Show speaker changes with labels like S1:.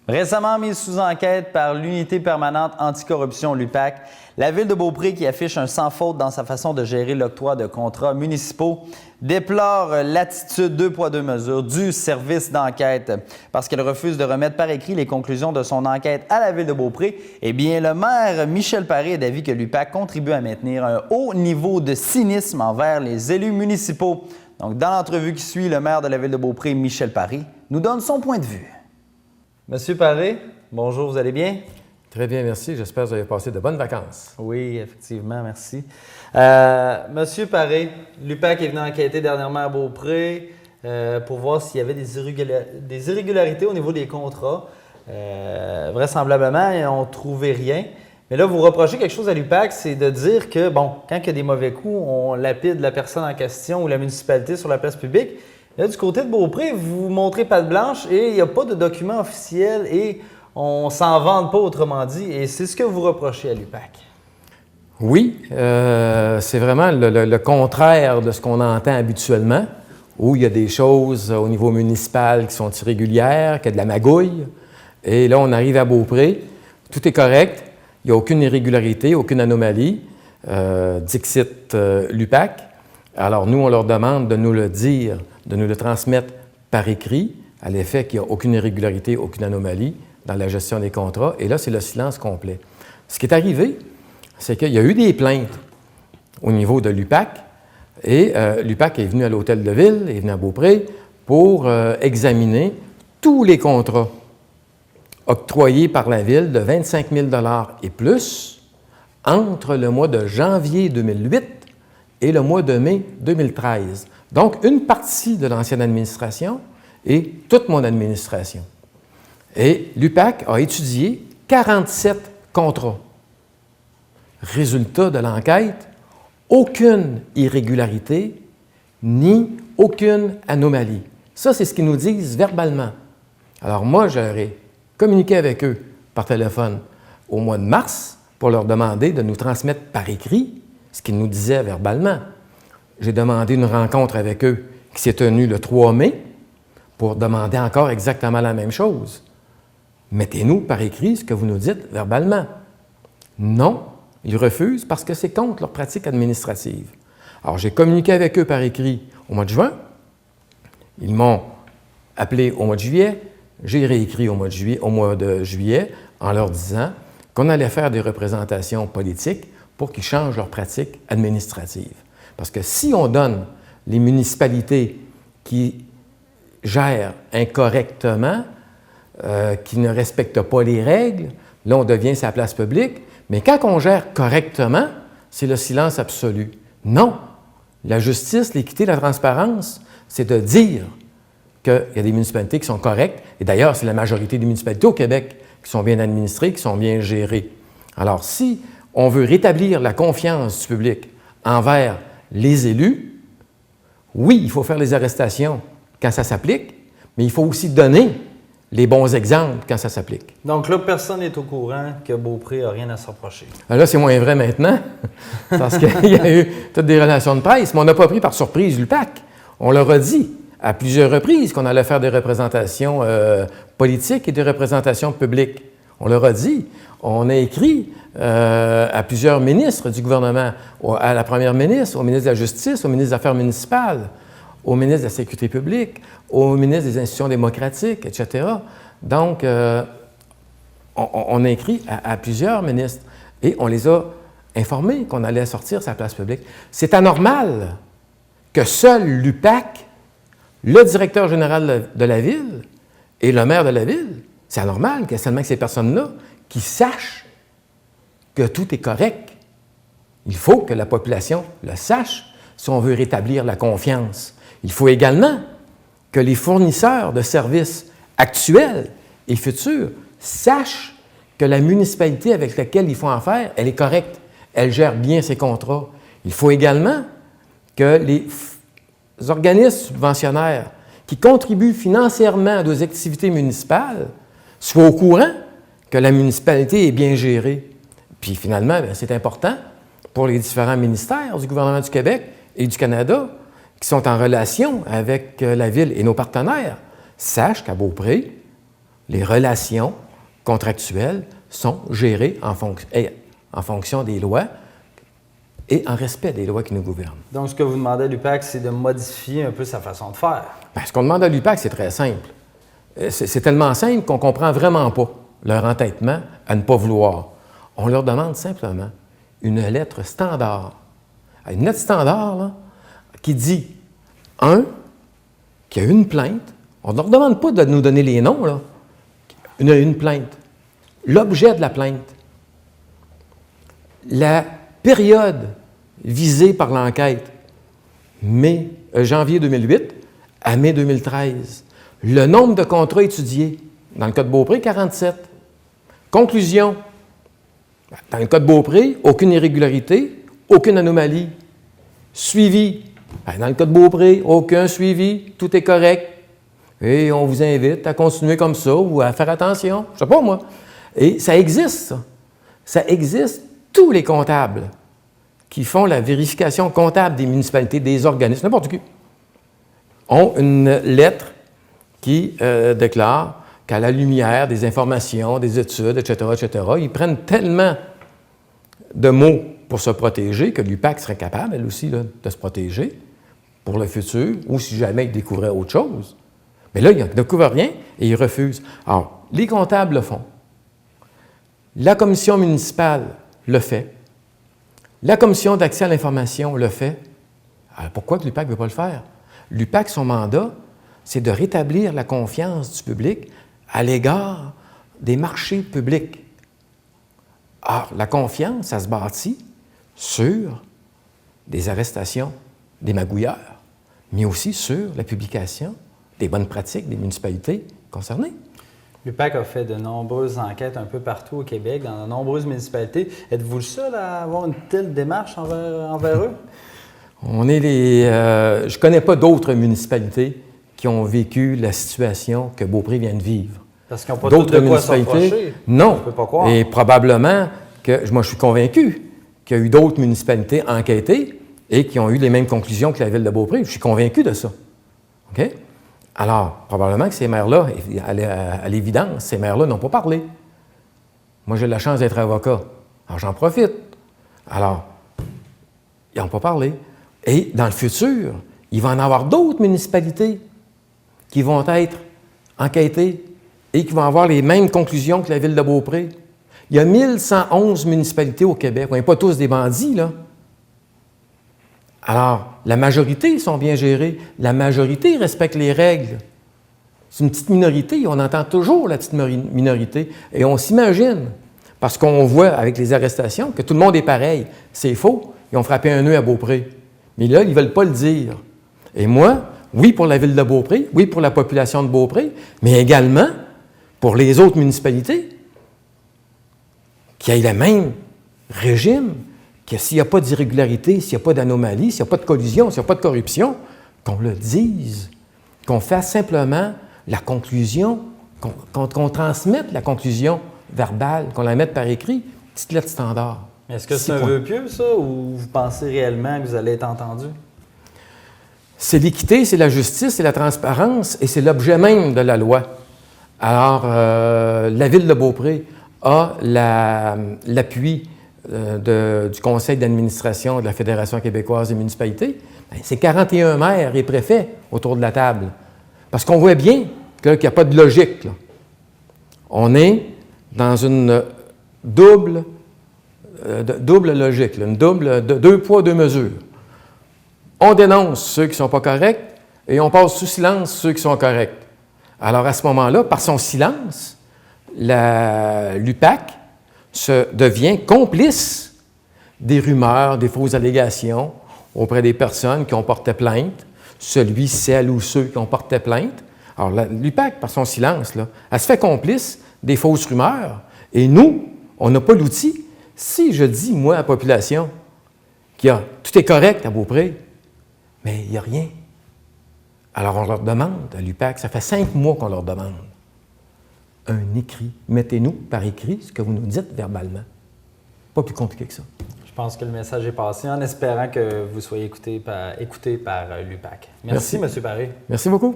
S1: Récemment mise sous enquête par l'Unité permanente anticorruption l'UPAC, la Ville de Beaupré, qui affiche un sans faute dans sa façon de gérer l'octroi de contrats municipaux, déplore l'attitude 2 poids 2 mesures du service d'enquête parce qu'elle refuse de remettre par écrit les conclusions de son enquête à la Ville de Beaupré. Eh bien, le maire Michel Paré est d'avis que l'UPAC contribue à maintenir un haut niveau de cynisme envers les élus municipaux. Donc, dans l'entrevue qui suit, le maire de la Ville de Beaupré, Michel Paré, nous donne son point de vue. Monsieur Paré, bonjour, vous allez bien?
S2: Très bien, merci. J'espère que vous avez passé de bonnes vacances.
S1: Oui, effectivement, merci. Monsieur Paré, l'UPAC est venu enquêter dernièrement à Beaupré pour voir s'il y avait des irrégularités au niveau des contrats. Vraisemblablement, ils n'ont trouvé rien. Mais là, vous reprochez quelque chose à l'UPAC, c'est de dire que, bon, quand il y a des mauvais coups, on lapide la personne en question ou la municipalité sur la place publique. Là, du côté de Beaupré, vous montrez patte blanche et il n'y a pas de document officiel et on s'en vante pas, autrement dit. Et c'est ce que vous reprochez à l'UPAC.
S2: Oui, c'est vraiment le contraire de ce qu'on entend habituellement, où il y a des choses au niveau municipal qui sont irrégulières, qu'il y a de la magouille. Et là, on arrive à Beaupré, tout est correct, il n'y a aucune irrégularité, aucune anomalie, dixit l'UPAC. Alors nous, on leur demande de nous le dire, de nous le transmettre par écrit, à l'effet qu'il n'y a aucune irrégularité, aucune anomalie dans la gestion des contrats. Et là, c'est le silence complet. Ce qui est arrivé, c'est qu'il y a eu des plaintes au niveau de l'UPAC, et l'UPAC est venu à l'Hôtel de Ville, est venu à Beaupré, pour examiner tous les contrats octroyés par la Ville de 25 000 $ et plus entre le mois de janvier 2008 et le mois de mai 2013. Donc, une partie de l'ancienne administration et toute mon administration. Et l'UPAC a étudié 47 contrats. Résultat de l'enquête, aucune irrégularité ni aucune anomalie. Ça, c'est ce qu'ils nous disent verbalement. Alors moi, j'aurais communiqué avec eux par téléphone au mois de mars pour leur demander de nous transmettre par écrit ce qu'ils nous disaient verbalement. J'ai demandé une rencontre avec eux qui s'est tenue le 3 mai pour demander encore exactement la même chose. Mettez-nous par écrit ce que vous nous dites verbalement. Non, ils refusent parce que c'est contre leur pratique administrative. Alors, j'ai communiqué avec eux par écrit au mois de juin. Ils m'ont appelé au mois de juillet. J'ai réécrit au mois de juillet en leur disant qu'on allait faire des représentations politiques pour qu'ils changent leur pratique administrative. Parce que si on donne les municipalités qui gèrent incorrectement, qui ne respectent pas les règles, là, on devient sa place publique. Mais quand on gère correctement, c'est le silence absolu. Non! La justice, l'équité, la transparence, c'est de dire qu'il y a des municipalités qui sont correctes. Et d'ailleurs, c'est la majorité des municipalités au Québec qui sont bien administrées, qui sont bien gérées. Alors, si on veut rétablir la confiance du public envers les élus, oui, il faut faire les arrestations quand ça s'applique, mais il faut aussi donner les bons exemples quand ça s'applique.
S1: Donc là, personne n'est au courant que Beaupré n'a rien à se reprocher.
S2: Là, c'est moins vrai maintenant, parce qu'il y a eu toutes des relations de presse, mais on n'a pas pris par surprise l'UPAC. On leur a dit à plusieurs reprises qu'on allait faire des représentations politiques et des représentations publiques. On leur a dit. On a écrit à plusieurs ministres du gouvernement, à la première ministre, au ministre de la Justice, au ministre des Affaires municipales, au ministre de la Sécurité publique, au ministre des Institutions démocratiques, etc. Donc, on a écrit à plusieurs ministres et on les a informés qu'on allait sortir sa place publique. C'est anormal que seul l'UPAC, le directeur général de la Ville et le maire de la Ville, c'est anormal qu'il y ait seulement que ces personnes-là qui sachent que tout est correct. Il faut que la population le sache si on veut rétablir la confiance. Il faut également que les fournisseurs de services actuels et futurs sachent que la municipalité avec laquelle ils font affaire, elle est correcte, elle gère bien ses contrats. Il faut également que les organismes subventionnaires qui contribuent financièrement à nos activités municipales soient au courant que la municipalité est bien gérée. Puis finalement, c'est important pour les différents ministères du gouvernement du Québec et du Canada qui sont en relation avec la Ville et nos partenaires, sachent qu'à Beaupré, les relations contractuelles sont gérées en fonction des lois et en respect des lois qui nous gouvernent.
S1: Donc, ce que vous demandez à l'UPAC, c'est de modifier un peu sa façon de faire.
S2: Bien, ce qu'on demande à l'UPAC, c'est très simple. C'est tellement simple qu'on ne comprend vraiment pas leur entêtement à ne pas vouloir. On leur demande simplement une lettre standard. Une lettre standard là, qui dit, qu'il y a une plainte. On ne leur demande pas de nous donner les noms, là. Il y a une plainte. L'objet de la plainte. La période visée par l'enquête, janvier 2008 à mai 2013. Le nombre de contrats étudiés. Dans le cas de Beaupré, 47. Conclusion. Dans le cas de Beaupré, aucune irrégularité, aucune anomalie. Suivi. Dans le cas de Beaupré, aucun suivi, tout est correct. Et on vous invite à continuer comme ça ou à faire attention. Je ne sais pas, moi. Et ça existe, ça. Ça existe. Tous les comptables qui font la vérification comptable des municipalités, des organismes, n'importe qui, ont une lettre qui déclare qu'à la lumière des informations, des études, etc., ils prennent tellement de mots pour se protéger que l'UPAC serait capable, elle aussi, là, de se protéger pour le futur, ou si jamais ils découvraient autre chose. Mais là, ils ne découvrent rien et ils refusent. Alors, les comptables le font. La commission municipale le fait. La commission d'accès à l'information le fait. Alors, pourquoi que l'UPAC ne veut pas le faire? L'UPAC, son mandat, c'est de rétablir la confiance du public à l'égard des marchés publics. Or, la confiance, ça se bâtit sur des arrestations des magouilleurs, mais aussi sur la publication des bonnes pratiques des municipalités concernées.
S1: L'UPAC a fait de nombreuses enquêtes un peu partout au Québec, dans de nombreuses municipalités. Êtes-vous le seul à avoir une telle démarche envers eux?
S2: Je ne connais pas d'autres municipalités qui ont vécu la situation que Beaupré vient de vivre.
S1: Parce qu'ils n'ont pas d'autres municipalités?
S2: Non.
S1: Je peux pas croire.
S2: Et probablement que, moi je suis convaincu qu'il y a eu d'autres municipalités enquêtées et qui ont eu les mêmes conclusions que la ville de Beaupré. Je suis convaincu de ça. OK? Alors, probablement que ces maires-là, à l'évidence, ces maires-là n'ont pas parlé. Moi, j'ai la chance d'être avocat. Alors, j'en profite. Alors, ils n'ont pas parlé. Et dans le futur, il va y en avoir d'autres municipalités qui vont être enquêtées et qui vont avoir les mêmes conclusions que la ville de Beaupré. Il y a 1111 municipalités au Québec. On n'est pas tous des bandits, là. Alors, la majorité sont bien gérées. La majorité respecte les règles. C'est une petite minorité. On entend toujours la petite minorité. Et on s'imagine, parce qu'on voit avec les arrestations, que tout le monde est pareil. C'est faux. Ils ont frappé un nœud à Beaupré. Mais là, ils ne veulent pas le dire. Et moi, oui pour la ville de Beaupré, oui pour la population de Beaupré, mais également pour les autres municipalités qui aient le même régime, que s'il n'y a pas d'irrégularité, s'il n'y a pas d'anomalie, s'il n'y a pas de collusion, s'il n'y a pas de corruption, qu'on le dise, qu'on fasse simplement la conclusion, qu'on transmette la conclusion verbale, qu'on la mette par écrit, petite lettre standard.
S1: Est-ce que c'est un vœu pieux, ça, ou vous pensez réellement que vous allez être entendu?
S2: C'est l'équité, c'est la justice, c'est la transparence et c'est l'objet même de la loi. Alors, la ville de Beaupré a l'appui du conseil d'administration de la Fédération québécoise des municipalités. Bien, c'est 41 maires et préfets autour de la table. Parce qu'on voit bien qu'il n'y a pas de logique, là. On est dans une double logique, là, deux poids, deux mesures. On dénonce ceux qui ne sont pas corrects et on passe sous silence ceux qui sont corrects. Alors, à ce moment-là, par son silence, l'UPAC devient complice des rumeurs, des fausses allégations auprès des personnes qui ont porté plainte, celle ou ceux qui ont porté plainte. Alors, l'UPAC, par son silence, là, elle se fait complice des fausses rumeurs et nous, on n'a pas l'outil. Si je dis, moi, à la population, tout est correct à Beaupré, mais il n'y a rien. Alors, on leur demande, à l'UPAC, ça fait 5 mois qu'on leur demande un écrit. Mettez-nous par écrit ce que vous nous dites verbalement. Pas plus compliqué que ça.
S1: Je pense que le message est passé en espérant que vous soyez écouté par l'UPAC. Merci, M. Paré.
S2: Merci beaucoup.